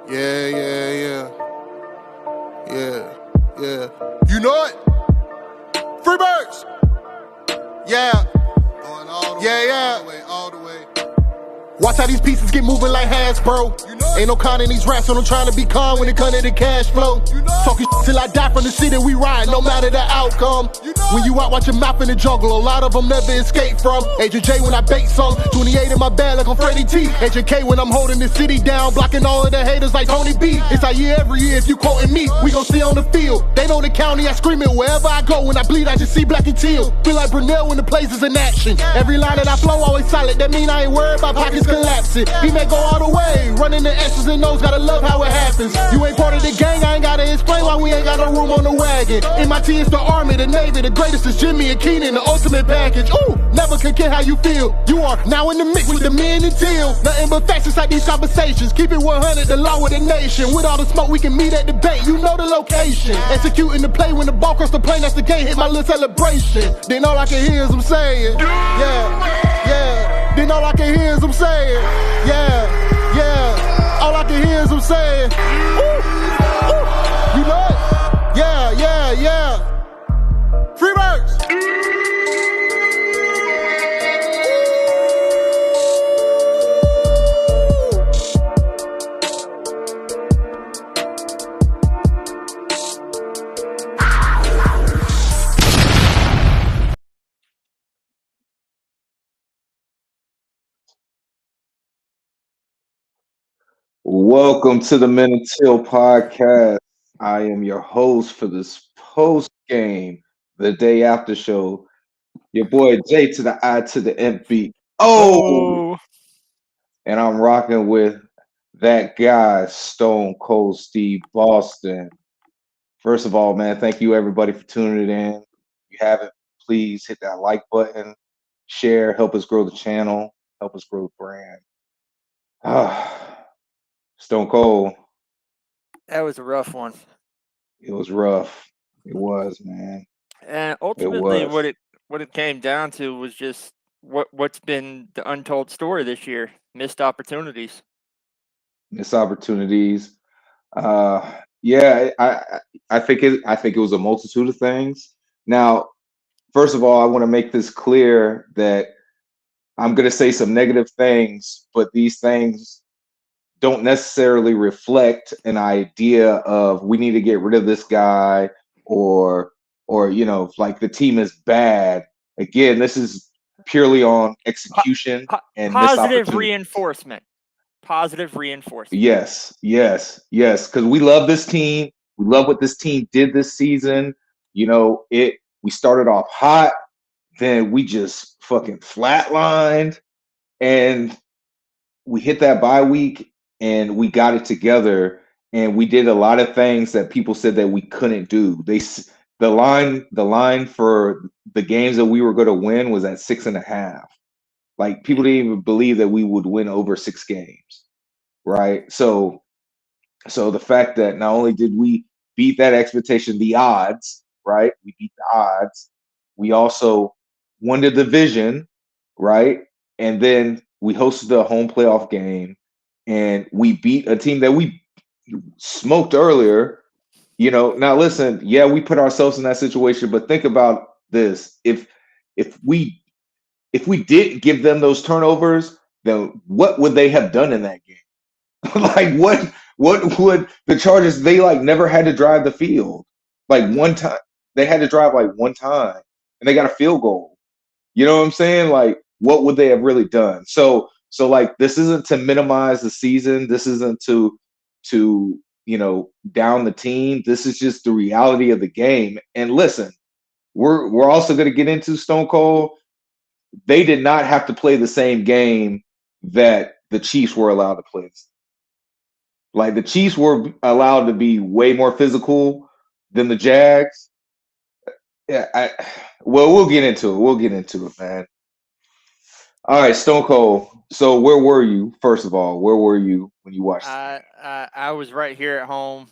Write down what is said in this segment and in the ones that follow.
Yeah, yeah, yeah. Yeah, yeah. You know it? Freebirds! Yeah. Going all the way, all the way, all the way. Watch how these pieces get moving like Hasbro. You know ain't no con in these raps, so I'm trying to be calm when it comes to the cash flow. You know talking till I die from the city we ride, no matter the outcome. You know when you out, watch your mouth in the jungle, a lot of them never escape from. Agent J when I bait some, 28 in my bag like I'm Freddie T. Agent K when I'm holding the city down, blocking all of the haters like Tony B. It's our year every year, if you quoting me, we gon' see on the field. They know the county, I scream it wherever I go. When I bleed, I just see black and teal. Feel like Brunel when the plays is in action. Every line that I flow always solid, that mean I ain't worried about pockets collapsing. He may go all the way, running the X's and O's, gotta love how it happens. You ain't part of the gang, I ain't gotta explain why we ain't got no room on the wagon. MIT is the Army, the Navy, the greatest is Jimmy and Keenan, the ultimate package. Ooh, never could care how you feel. You are now in the mix with the men and Teal. Nothing but facts inside these conversations. Keep it 100, the law of the nation. With all the smoke, we can meet at the bank. You know the location. Executing the play when the ball cross the plane, that's the game. Hit my little celebration. Then all I can hear is them saying, yeah, yeah. Then all I can hear is them saying, yeah, yeah. All I can hear is them saying, ooh, ooh. You know it? Yeah, yeah, yeah. Freebirds. Welcome to the Men and Teal podcast. I am your host for this post game, the day after show. Your boy J to the I to the MP. Oh, and I'm rocking with that guy, Stone Cold Steve Boston. First of all, man, thank you everybody for tuning in. If you haven't, please hit that like button, share, help us grow the channel, help us grow the brand. Stone Cold. That was a rough one. It was rough. It was, man. And ultimately, what it came down to was just what's been the untold story this year: missed opportunities. Missed opportunities. Yeah, I think it was a multitude of things. Now, first of all, I want to make this clear that I'm going to say some negative things, but these things don't necessarily reflect an idea of we need to get rid of this guy or like the team is bad. Again, this is purely on execution and positive reinforcement. Positive reinforcement. Yes, because we love this team. We love what this team did this season. We started off hot, then we just fucking flatlined, and we hit that bye week and we got it together, and we did a lot of things that people said that we couldn't do. The line for the games that we were going to win was at 6.5. Like, people didn't even believe that we would win over 6 games, right? So the fact that not only did we beat that expectation, the odds, right? We beat the odds. We also won the division, right? And then we hosted a home playoff game, and we beat a team that we smoked earlier. Now listen, yeah, we put ourselves in that situation, but think about this. If we didn't give them those turnovers, then what would they have done in that game? Like, what would the Chargers, they like never had to drive the field. Like, one time they had to drive like one time and they got a field goal. You know what I'm saying? Like, what would they have really done? So like, this isn't to minimize the season. This isn't to down the team. This is just the reality of the game. And listen, we're also going to get into Stone Cold. They did not have to play the same game that the Chiefs were allowed to play. Like, the Chiefs were allowed to be way more physical than the Jags. Yeah, we'll get into it. We'll get into it, man. All right, Stone Cold. So where were you, first of all? Where were you when you watched it? I was right here at home,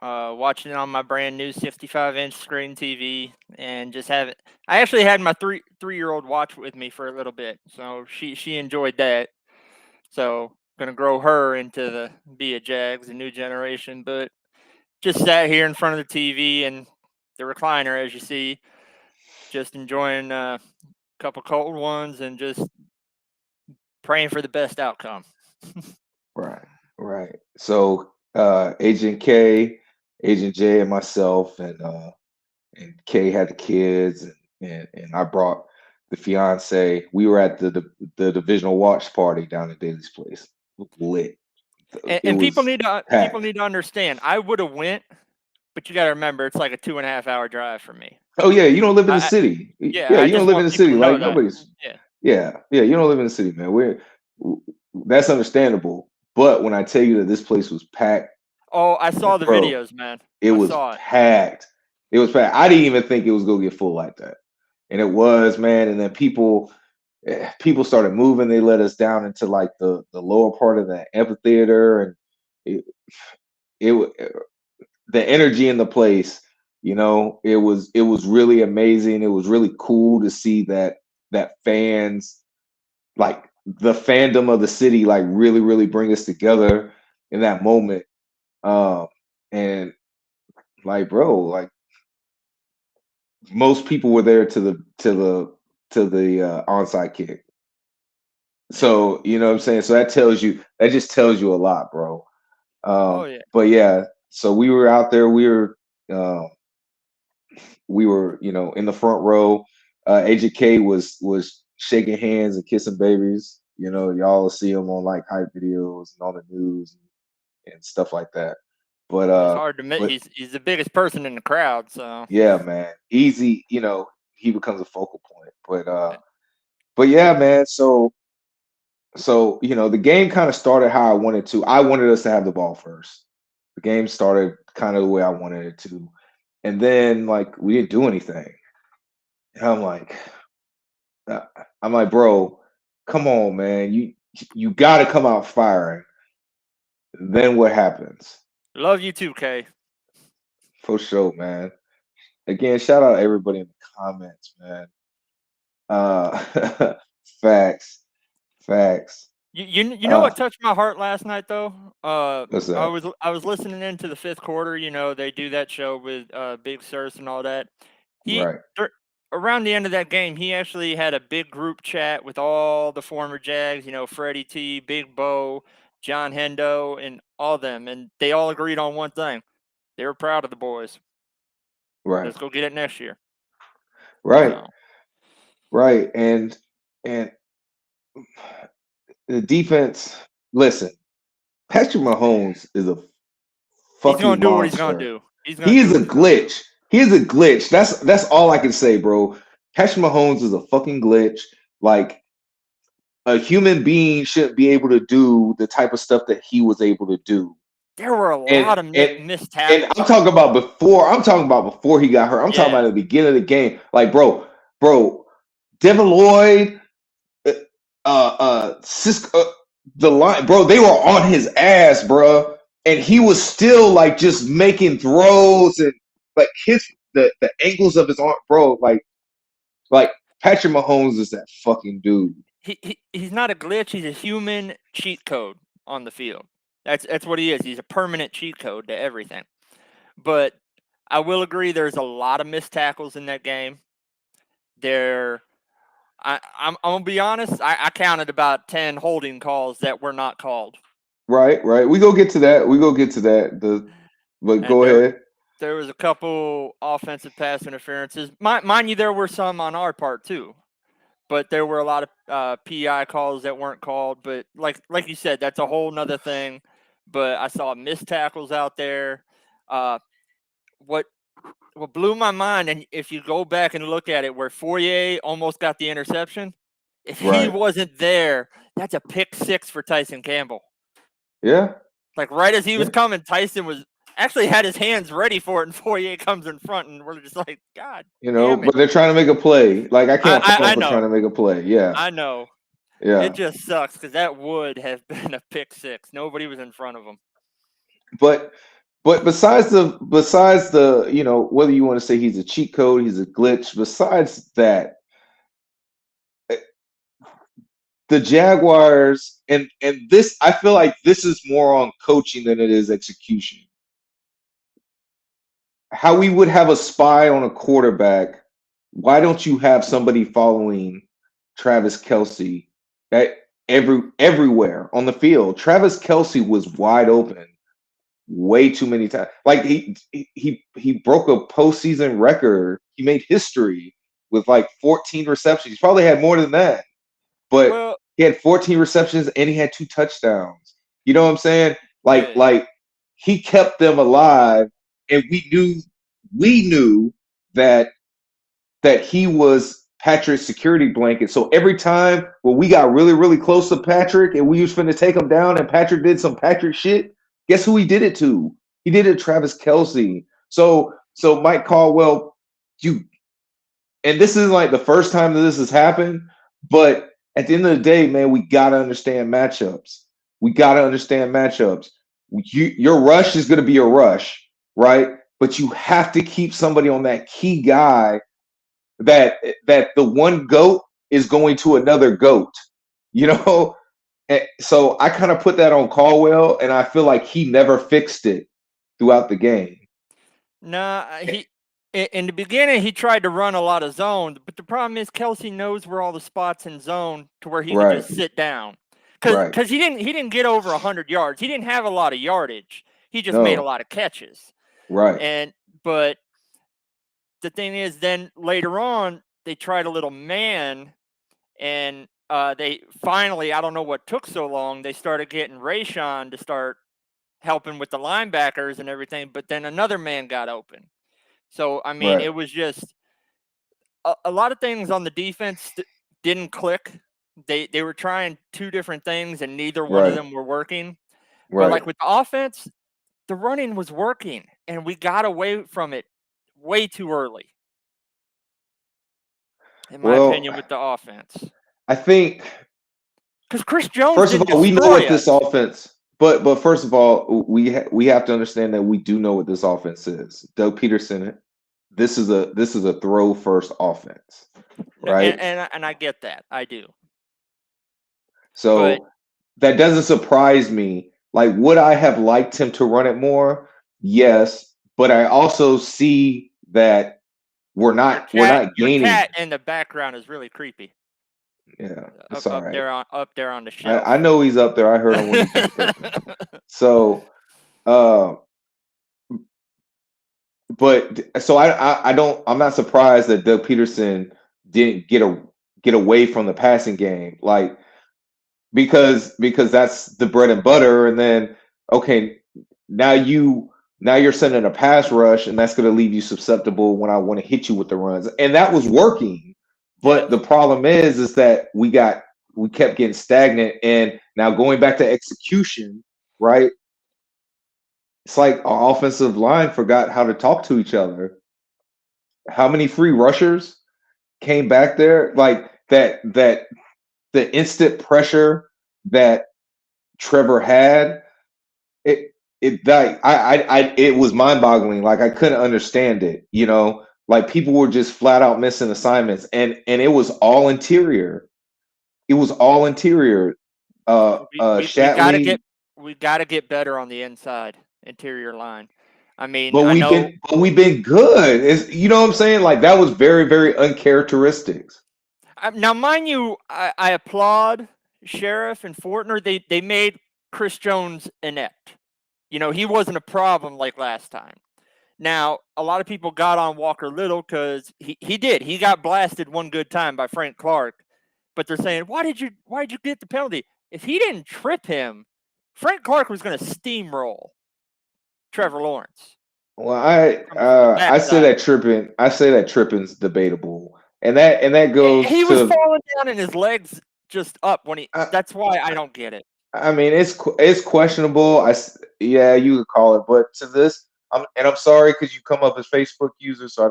watching it on my brand new 55-inch screen TV, and just have it. I actually had my three-year-old watch with me for a little bit, so she enjoyed that. So gonna grow her into be a Jags, a new generation. But just sat here in front of the TV and the recliner, as you see, just enjoying a couple cold ones and just praying for the best outcome. Right, right. So Agent K, Agent J, and myself, and Kay had the kids, and I brought the fiance. We were at the divisional watch party down at Daly's place. It was lit. It And people was need packed. to understand. I would have went, but you got to remember it's like a 2.5 hour drive for me. Oh yeah, you don't live in the I city. yeah, Yeah, I you don't just live in want the people city. to know Like that. nobody's. Yeah. Yeah, you don't live in the city, man. That's understandable. But when I tell you that this place was packed, Oh, I saw the bro, videos, man. it I was saw it. packed. It was packed. I didn't even think it was gonna get full like that, and it was, man. And then people started moving. They let us down into like the lower part of the amphitheater, and it it the energy in the place. It was really amazing. It was really cool to see that fans, like the fandom of the city, like really really bring us together in that moment. And like, bro, like most people were there to the onside kick. Yeah. So you know what I'm saying. So that just tells you a lot, bro. Oh yeah. But yeah, so we were out there. Uh, we were in the front row. Agent K was shaking hands and kissing babies. Y'all will see him on like hype videos and on the news and stuff like that. But It's hard to admit but he's the biggest person in the crowd. So yeah, man, easy. He becomes a focal point. But yeah, man. So the game kind of started how I wanted to. I wanted us to have the ball first. The game started kind of the way I wanted it to, and then like we didn't do anything. And uh, I'm like, bro, come on, man. You got to come out firing. Then what happens? love you too, Kay. For sure, man. Again, shout out everybody in the comments, man. Facts, facts. You know Uh, what touched my heart last night though? what's I that? was listening into the fifth quarter. They do that show with Big Sirs and all that. He Right, dur- Around the end of that game, he actually had a big group chat with all the former Jags. Freddie T, Big Bo, John Hendo, and all them, and they all agreed on one thing: they were proud of the boys. right, Let's go get it next year. right, So right. And the defense. Listen, Patrick Mahomes is a he's gonna fucking do what he's gonna monster. do. He's gonna He is do a what he's gonna do. glitch. He is a glitch. That's all I can say, bro. Patrick Mahomes is a fucking glitch. Like a human being shouldn't be able to do the type of stuff that he was able to do. There were a And lot of and missed and tackles. I'm talking about before. I'm talking about before he got hurt. I'm talking Yeah, about at the beginning of the game. Like, bro, Devin Lloyd, Cisco, the line, bro. They were on his ass, bro, and he was still like just making throws and like his the angles of his arm, bro. Like Patrick Mahomes is that fucking dude. he's not a glitch. He's a human cheat code on the field. That's what he is. He's a permanent cheat code to everything. But I will agree, there's a lot of missed tackles in that game. I'm gonna be honest. I counted about 10 holding calls that were not called, Right. We go get to that. We go get to that. But and go ahead. there was a couple offensive pass interferences. Mind you, there were some on our part too. But there were a lot of PI calls that weren't called. But like you said, that's a whole nother thing. But I saw missed tackles out there. Uh, what what blew my mind, and if you go back and look at it, where Fourier almost got the interception, if he Right. wasn't there, that's a pick six for Tyson Campbell. Yeah. Like right as he was Yeah. coming, Tyson was actually had his hands ready for it, and Fourier comes in front, and we're just like, God damn it! But they're trying to make a play. Like I can't fault them I for trying know, to make a play. Yeah. I know. It Yeah. just sucks because that would have been a pick six. Nobody was in front of him. But besides the whether you want to say he's a cheat code, he's a glitch. Besides that, the Jaguars, and this, I feel like this is more on coaching than it is execution. How we would have a spy on a quarterback, why don't you have somebody following Travis Kelce at everywhere on the field? Travis Kelce was wide open way too many times. Like he broke a postseason record. He made history with like 14 receptions. He probably had more than that, but Well, he had 14 receptions and he had 2 touchdowns. You know what I'm saying? yeah. Like he kept them alive, and we knew that he was Patrick's security blanket. So every time when we got really, really close to Patrick and we was finna take him down and Patrick did some Patrick shit, guess who he did it to? He did it to Travis Kelce. So Mike Caldwell, and this isn't like the first time that this has happened, but at the end of the day, man, we gotta understand matchups. Your rush is gonna be a rush, right? But you have to keep somebody on that key guy that the one goat is going to another goat, you know. And so I kind of put that on Caldwell, and I feel like he never fixed it throughout the game. Nah, in the beginning he tried to run a lot of zones, but the problem is Kelce knows where all the spots in zone to where he can just sit down. Because he didn't get over 100 yards. He didn't have a lot of yardage. He just made a lot of catches. Right. But the thing is, then later on they tried a little man, and they finally, I don't know what took so long, they started getting Rayshon to start helping with the linebackers and everything, but then another man got open. So, I mean, it was just a lot of things on the defense didn't click. They were trying 2 different things, and neither one of them were working. But like with the offense, the running was working, and we got away from it way too early, in my opinion, with the offense. I think because Chris Jones. First of all, we know what this offense. But first of all, we have to understand that we do know what this offense is. Doug Peterson, this is a throw first offense, right? And I get that, I do. So that doesn't surprise me. Like, would I have liked him to run it more? Yes, but I also see that we're not gaining. Your cat in the background is really creepy. Yeah, up there on the shelf. I know he's up there. I heard him when he came through. So, I'm not surprised that Doug Peterson didn't get away from the passing game, like because that's the bread and butter. And then now you're sending a pass rush, and that's going to leave you susceptible when I want to hit you with the runs, and that was working. But the problem is that we kept getting stagnant, and now going back to execution, right? It's like our offensive line forgot how to talk to each other. How many free rushers came back there? Like that the instant pressure that Trevor had, it was mind-boggling. Like I couldn't understand it, you know? Like people were just flat out missing assignments, and it was all interior. It was all interior. We gotta get better on the interior line. I mean, we've been good. You know what I'm saying? Like that was very, very uncharacteristic. Now, mind you, I applaud Sheriff and Fortner. They made Chris Jones inept. You know, he wasn't a problem like last time. Now, a lot of people got on Walker Little because he got blasted one good time by Frank Clark, but they're saying, why did you get the penalty? If he didn't trip him, Frank Clark was going to steamroll Trevor Lawrence. Well, I say that tripping's debatable, and that goes. He was falling down and his legs just up when he. That's why I don't get it. I mean, it's questionable. You could call it, but to this, I'm sorry because you come up as Facebook user, so I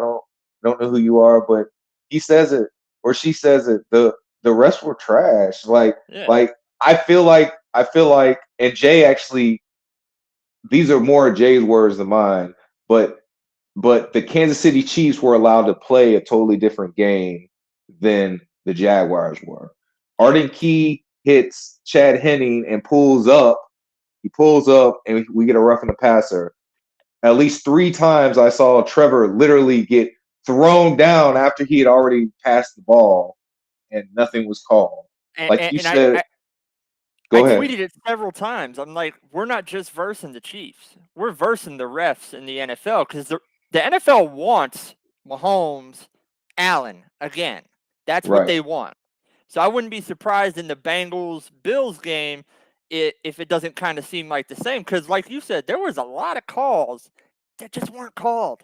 don't know who you are, but he says it or she says it. The rest were trash. Like I feel like, and Jay actually, these are more Jay's words than mine, but the Kansas City Chiefs were allowed to play a totally different game than the Jaguars were. Arden Key hits Chad Henning and pulls up. He pulls up, and we get a roughing the passer. At least 3 times I saw Trevor literally get thrown down after he had already passed the ball, and nothing was called. Like you And said, I go ahead. tweeted it several times. I'm like, we're not just versing the Chiefs. We're versing the refs in the NFL because the NFL wants Mahomes, Allen again. That's what they want. So I wouldn't be surprised in the Bengals-Bills game if it doesn't kind of seem like the same. Because like you said, there was a lot of calls that just weren't called.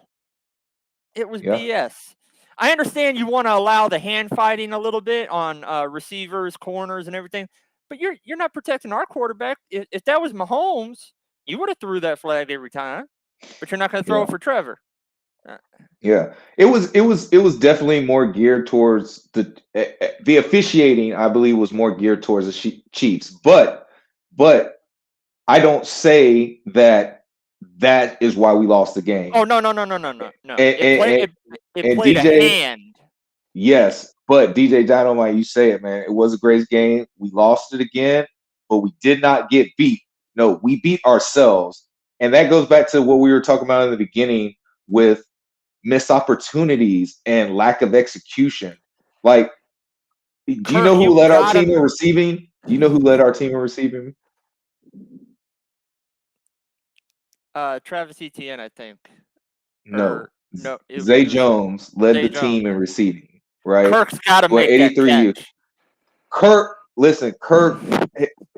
It was BS. I understand you want to allow the hand fighting a little bit on receivers, corners, and everything, but you're not protecting our quarterback. If that was Mahomes, you would have threw that flag every time, but you're not going to throw it for Trevor. Yeah, it was definitely more geared towards the officiating. I believe was more geared towards the Chiefs, but I don't say that is why we lost the game. Oh no. It played DJ, a hand. Yes, but DJ Dynamite, you say it, man. It was a great game. We lost it again, but we did not get beat. No, we beat ourselves, and that goes back to what we were talking about in the beginning with missed opportunities and lack of execution. Like, do you know who led our team in receiving? Do you know who led our team in receiving? Travis Etienne, I think. No. Zay Jones led the team in receiving, right? Kirk's got to make that catch. Kirk,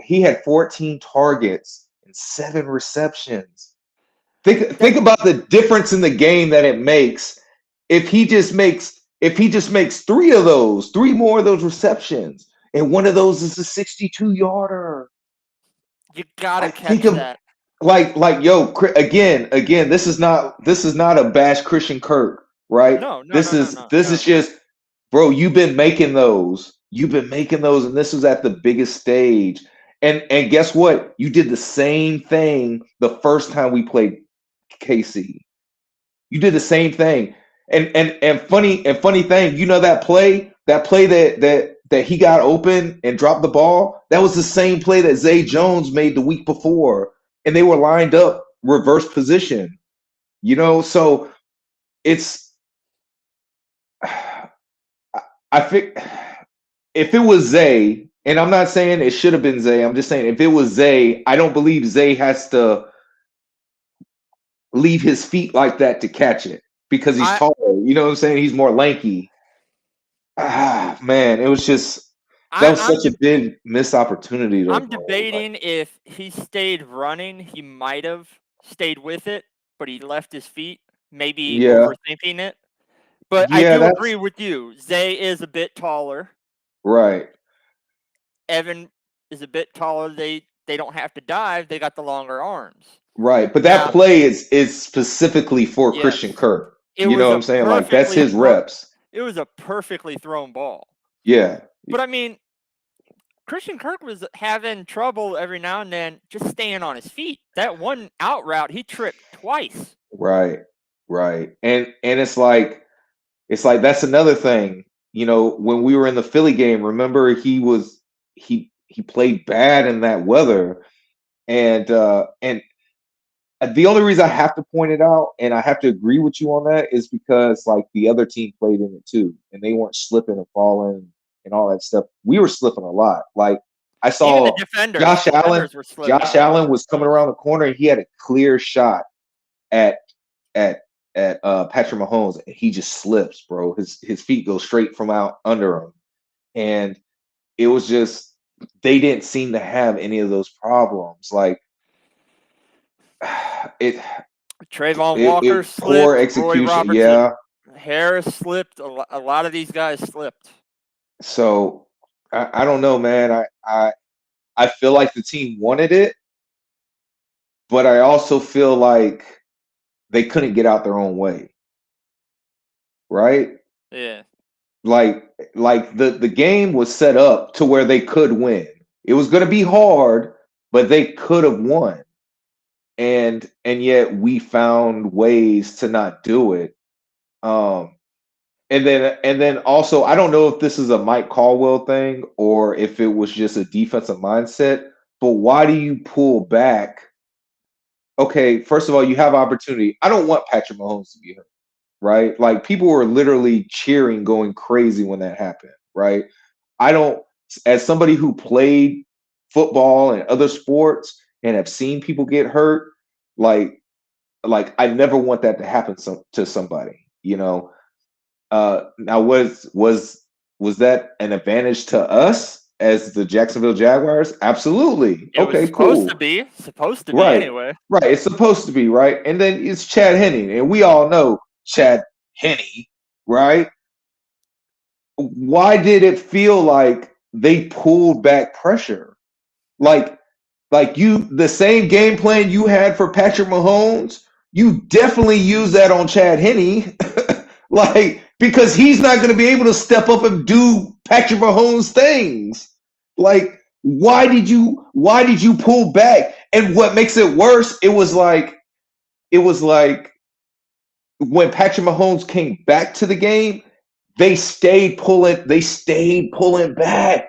he had 14 targets and 7 receptions. Think about the difference in the game that it makes if he just makes 3 more of those receptions, and one of those is a 62-yarder. You gotta catch that. Like yo, again, this is not a bash Christian Kirk, right? No. This is just, bro, you've been making those, and this was at the biggest stage. And guess what? You did the same thing the first time we played KC. You did the same thing. And funny thing, you know that play that he got open and dropped the ball, that was the same play that Zay Jones made the week before, and they were lined up reverse position. You know, so it's, I think if it was Zay, and I'm not saying it should have been Zay, I'm just saying if it was Zay, I don't believe Zay has to leave his feet like that to catch it because he's taller. You know what I'm saying? He's more lanky. Man, it was just, that was such a big missed opportunity. I'm debating if he stayed running, he might have stayed with it, but he left his feet, maybe overthinking it. But I do agree with you. Zay is a bit taller. Right. Evan is a bit taller. They don't have to dive. They got the longer arms. Right. But that play is specifically for Christian Kirk. You know what I'm saying? Like, that's his reps. It was a perfectly thrown ball. Yeah. But I mean, Christian Kirk was having trouble every now and then just staying on his feet. That one out route, he tripped twice. Right. And it's like that's another thing. You know, when we were in the Philly game, remember he played bad in that weather, and the only reason I have to point it out and I have to agree with you on that is because, like, the other team played in it too, and they weren't slipping and falling and all that stuff. We were slipping a lot. Like, I saw Josh Allen. Josh Allen was coming around the corner and he had a clear shot at Patrick Mahomes, and he just slips, bro. His feet go straight from out under him, and it was just, they didn't seem to have any of those problems. Like, Trayvon Walker slipped. Poor execution. Harris slipped. A lot of these guys slipped. So I don't know, man. I feel like the team wanted it, but I also feel like they couldn't get out their own way. Right? Yeah. Like the game was set up to where they could win. It was going to be hard, but they could have won. And yet we found ways to not do it. And then also, I don't know if this is a Mike Caldwell thing or if it was just a defensive mindset, but why do you pull back? Okay, first of all, you have opportunity. I don't want Patrick Mahomes to be hurt, right? Like people were literally cheering, going crazy when that happened, right? I don't, as somebody who played football and other sports and have seen people get hurt, like I never want that to happen to somebody, you know. Now was that an advantage to us as the Jacksonville Jaguars? Absolutely. It was Okay, supposed to cool. be. Supposed to be Right. anyway. Right. It's supposed to be, right? And then it's Chad Henne, and we all know Chad Henne, right? Why did it feel like they pulled back pressure? Like you, the same game plan you had for Patrick Mahomes, you definitely use that on Chad Henne. Like, because he's not going to be able to step up and do Patrick Mahomes things. Like, why did you pull back? And what makes it worse, it was like when Patrick Mahomes came back to the game, they stayed pulling back.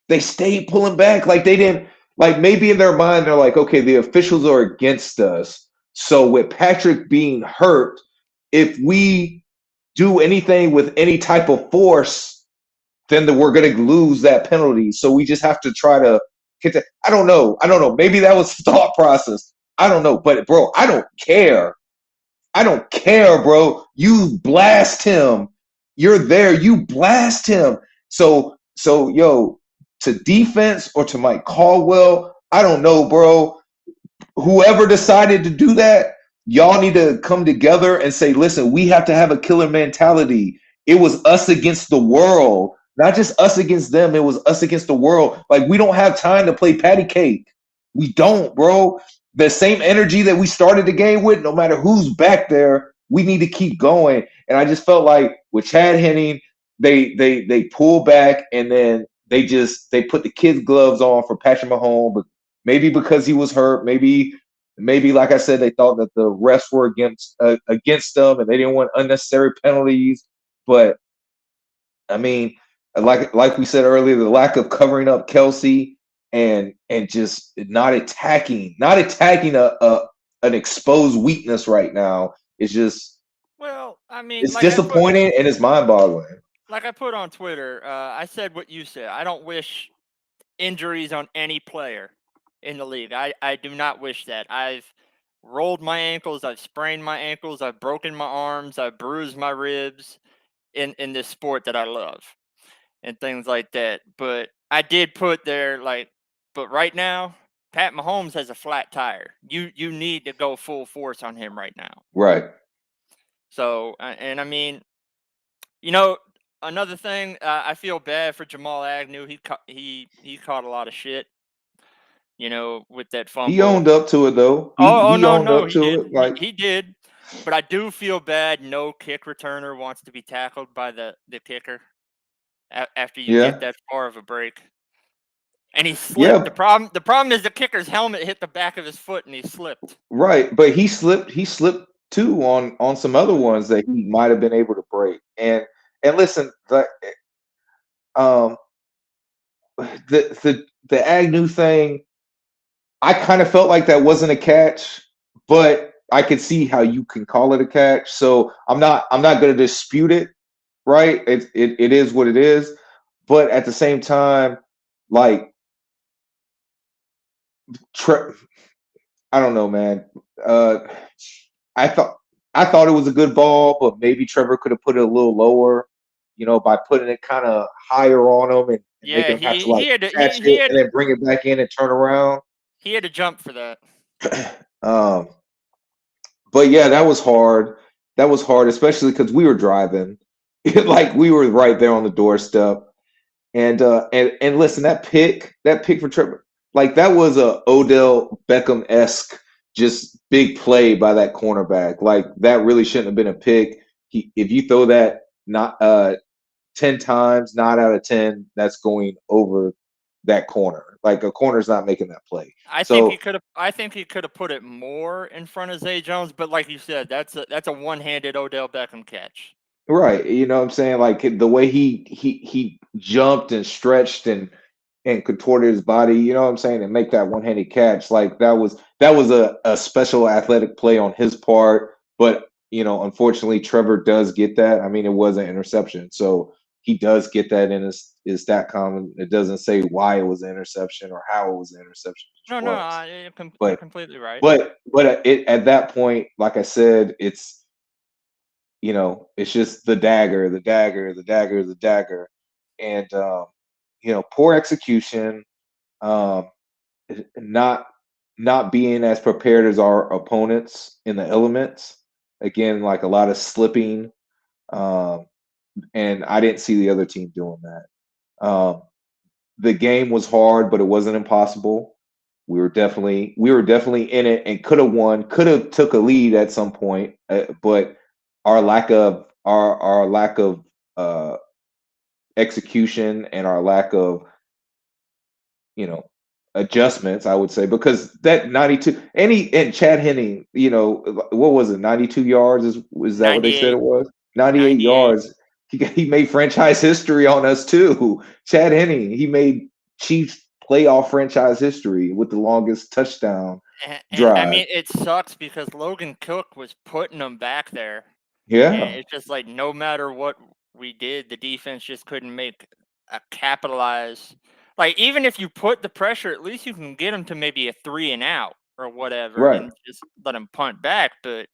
They stayed pulling back. Like they didn't, like maybe in their mind they're like, okay, the officials are against us. So with Patrick being hurt, if we do anything with any type of force, then we're going to lose that penalty. So we just have to try to get that. I don't know. Maybe that was thought process. I don't know. But bro, I don't care. Bro. You blast him. You're there. You blast him. So yo, to defense or to Mike Caldwell, I don't know, bro. Whoever decided to do that, y'all need to come together and say, listen, we have to have a killer mentality. It was us against the world, not just us against them. It was us against the world. Like, we don't have time to play patty cake. We don't, bro. The same energy that we started the game with, no matter who's back there, we need to keep going. And I just felt like with Chad Henne, they pull back and then they put the kids' gloves on for Patrick Mahomes, but maybe because he was hurt, maybe like I said, they thought that the refs were against them and they didn't want unnecessary penalties. But I mean, like we said earlier, the lack of covering up Kelsey and just not attacking an exposed weakness right now is just Well, I mean, it's disappointing and it's mind-boggling. like I put on Twitter, I said what you said. I don't wish injuries on any player in the league. I do not wish that. I've rolled my ankles, I've sprained my ankles, I've broken my arms, I've bruised my ribs in this sport that I love and things like that. But I did put there but right now, Pat Mahomes has a flat tire. You need to go full force on him right now. Right. So, and I mean, you know, another thing, I feel bad for Jamal Agnew. He caught a lot of shit, with that fumble. He owned up to it though. He owned up he to did. it. Like He did. But I do feel bad. No kick returner wants to be tackled by the kicker after you yeah. get that far of a break. And he slipped. Yeah. The problem is the kicker's helmet hit the back of his foot and he slipped. Right, but he slipped too on some other ones that he might have been able to break. And listen, um the Agnew thing, I kind of felt like that wasn't a catch, but I could see how you can call it a catch. So I'm not going to dispute it, right? It is what it is, but at the same time, like I don't know, man. Uh, I thought I thought it was a good ball, but maybe Trevor could have put it a little lower, by putting it kind of higher on him and Yeah, making him have to he like had to catch it and then bring it back in and turn around. he had to jump for that. Um, but yeah, that was hard. That was hard, especially because we were driving, like we were right there on the doorstep. And listen, that pick for Trevor, like that was a Odell Beckham-esque just big play by that cornerback. Like that really shouldn't have been a pick. If you throw that not 10 times, 9 out of 10, that's going over that corner. Like a corner's not making that play. I think he So could have put it more in front of Zay Jones, but like you said, that's a one-handed Odell Beckham catch. Right. You know what I'm saying? Like the way he jumped and stretched and contorted his body, you know what I'm saying, and make that one-handed catch. Like that was a special athletic play on his part. But unfortunately Trevor does get that. I mean, it was an interception. So he does get that in his stat com. It doesn't say why it was an interception or how it was an interception. It just No, was. you're But completely right. but it at that point, like I said, it's just the dagger, the dagger, the dagger, the dagger, and poor execution, um, not not being as prepared as our opponents in the elements. Again, like a lot of slipping, um, and I didn't see the other team doing that. The game was hard, but it wasn't impossible. We were definitely in it and could have won, could have took a lead at some point, but our lack of uh, execution and our lack of you know adjustments, I would say, because that 92 and Chad Henne, what was it, 92 yards is that what they said 98, it was? 98 98, yards. He made franchise history on us too. Chad Henne, he made Chiefs playoff franchise history with the longest touchdown and I drive. mean it sucks because Logan Cook was putting them back there, and Yeah, it's just like no matter what we did, the defense just couldn't make a capitalize. Like even if you put the pressure, at least you can get them to maybe a 3-and-out or whatever, right. and just let them punt back. But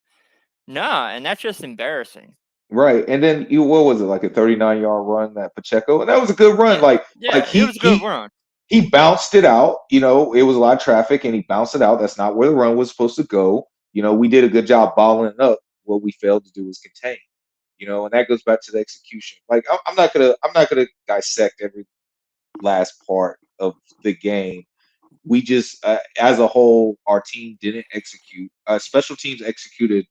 nah, and that's just embarrassing. Right. And then what was it, like a 39-yard run that Pacheco? And that was a good run. Yeah, Like yeah, it he was a good he run. he bounced it out. It was a lot of traffic and he bounced it out. That's not where the run was supposed to go. We did a good job bottling it up. What we failed to do was contain. And that goes back to the execution. Like I'm not gonna dissect every last part of the game. We just as a whole, our team didn't execute. Special teams executed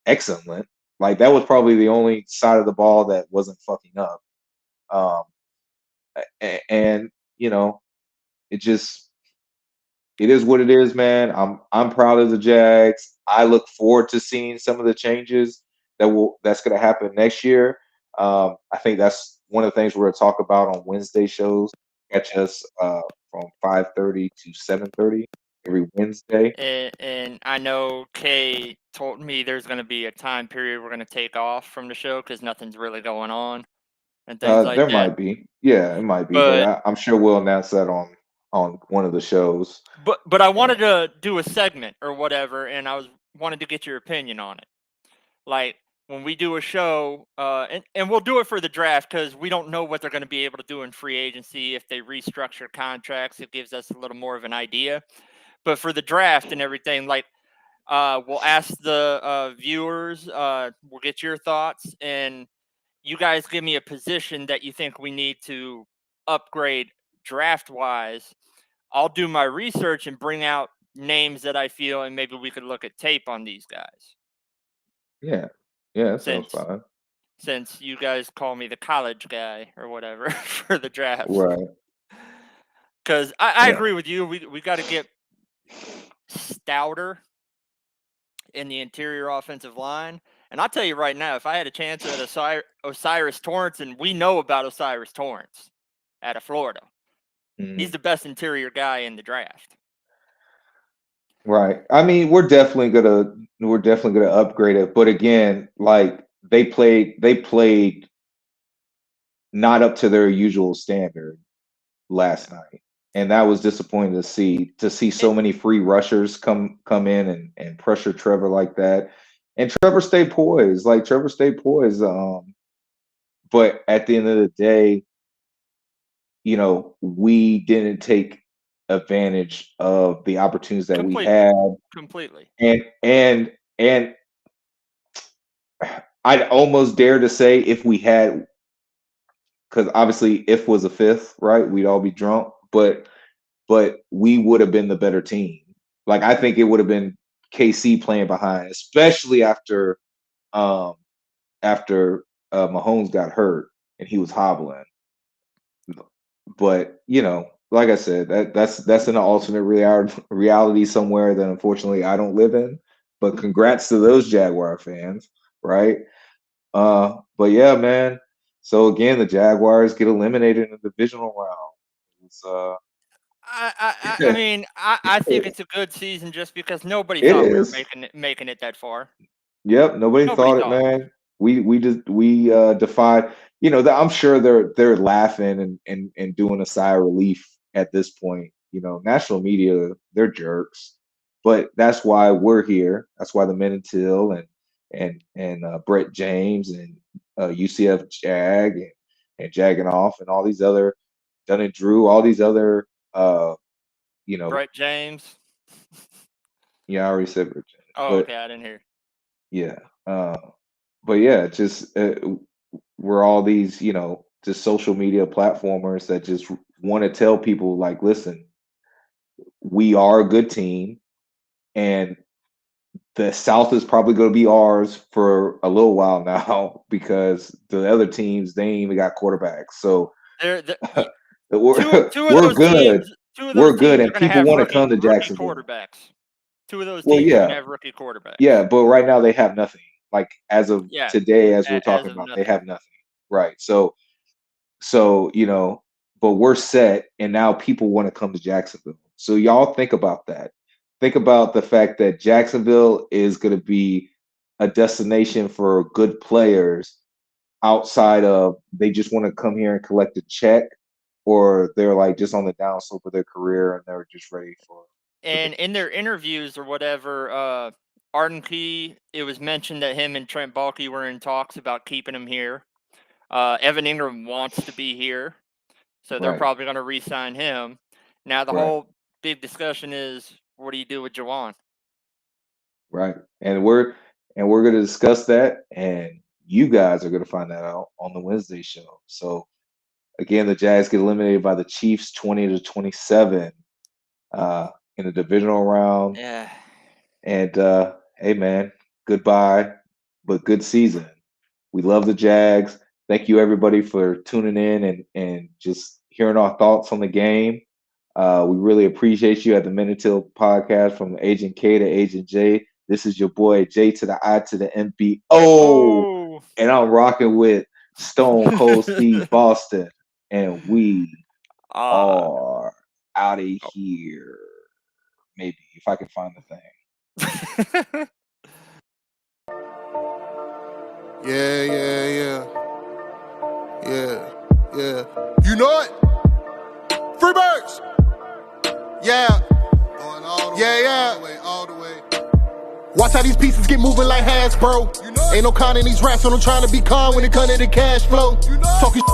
excellent. Like that was probably the only side of the ball that wasn't fucking up. Um, and it just it is what it is, man. I'm proud of the Jags. I look forward to seeing some of the changes that's going to happen next year. I think that's one of the things we're going to talk about on Wednesday shows. Catch us from 5:30 to 7:30 every Wednesday. And I know Kay told me there's going to be a time period we're going to take off from the show because nothing's really going on and things like There that. might be, yeah, it might be, but But I'm sure we'll announce that on one of the shows. but I Yeah, wanted to do a segment or whatever, and I wanted to get your opinion on it. Like when we do a show, and we'll do it for the draft because we don't know what they're going to be able to do in free agency if they restructure contracts. It gives us a little more of an idea. But for the draft and everything, like we'll ask the viewers, we'll get your thoughts, and you guys give me a position that you think we need to upgrade draft wise. I'll do my research and bring out names that I feel, and maybe we could look at tape on these guys. yeah, yeah. That sounds Since fine. since you guys call me the college guy or whatever for the drafts, Right. because I Yeah. agree with you. We got to get stouter in the interior offensive line. And I'll tell you right now, if I had a chance at Osiris Torrance, and we know about Osiris Torrance out of Florida, he's Mhm. the best interior guy in the draft. Right. I mean, we're definitely gonna upgrade it, but again, like they played not up to their usual standard last night, and that was disappointing to see It, so many free rushers come in and pressure Trevor like that, and Trevor stayed poised. Like Trevor stayed poised. But at the end of the day, we didn't take advantage of the opportunities that we completely, had, completely. and I'd almost dare to say if we had, because obviously if was a fifth, right? We'd all be drunk, but we would have been the better team. Like I think it would have been KC playing behind, especially um after Mahomes got hurt and he was hobbling. But like I said, that's an alternate reality somewhere that unfortunately I don't live in. But congrats to those Jaguar fans, right? But yeah, man. So again, the Jaguars get eliminated in the divisional round. It's, I mean, I think it's a good season just because nobody It thought we were is. making it that far. Yep, nobody Nobody thought it, thought. man. We defied. You know, I'm sure they're laughing and doing a sigh of relief at this point. You know, national media, they're jerks, but that's why we're here. That's why the men in Teal and Brett James and UCF and Jagging Off and all these other Dunn and Drew, all these other you know, Brett James. yeah, I already said Brett James, Oh, but okay, I didn't hear. yeah, but yeah, just we're all these, you know, just social media platformers that just want to tell people like, listen, we are a good team, and the South is probably going to be ours for a little while now because the other teams, they ain't even got quarterbacks. So we're two of we're those good. teams. Two of those We're good, teams are and going to people have want to come to rookie Jacksonville. quarterbacks. Two of those Well, teams are going to yeah, have rookie quarterbacks. yeah, but right now they have nothing. Like as of today, as we're talking about, they have nothing. Right. So you know, but we're set, and now people want to come to Jacksonville. So y'all think about that. Think about the fact that Jacksonville is going to be a destination for good players outside of they just want to come here and collect a check, or they're like just on the downslope of their career and they're just ready for. And in their interviews or whatever, Arden Key, it was mentioned that him and Trent Baalke were in talks about keeping him here. Evan Ingram wants to be here, so they're probably going to re-sign him. Now the whole big discussion is, what do you do with Juwan? Right, and we're going to discuss that, and you guys are going to find that out on the Wednesday show. So again, the Jags get eliminated by the Chiefs 20-27 in the divisional round. Yeah. And hey, man, goodbye, but good season. We love the Jags. Thank you, everybody, for tuning in and just hearing our thoughts on the game. We really appreciate you at the Minitil podcast from Agent K to Agent J. This is your boy J to the I to the MBO. And I'm rocking with Stone Cold Steve Boston. And we are out of here. Maybe, if I can find the thing. Yeah. You know it? Free birds! Yeah. Going all the way, all the way. Watch how these pieces get moving like Hasbro. You know ain't no con in these rats, so I'm trying to be calm when it comes to the cash flow. You know talking to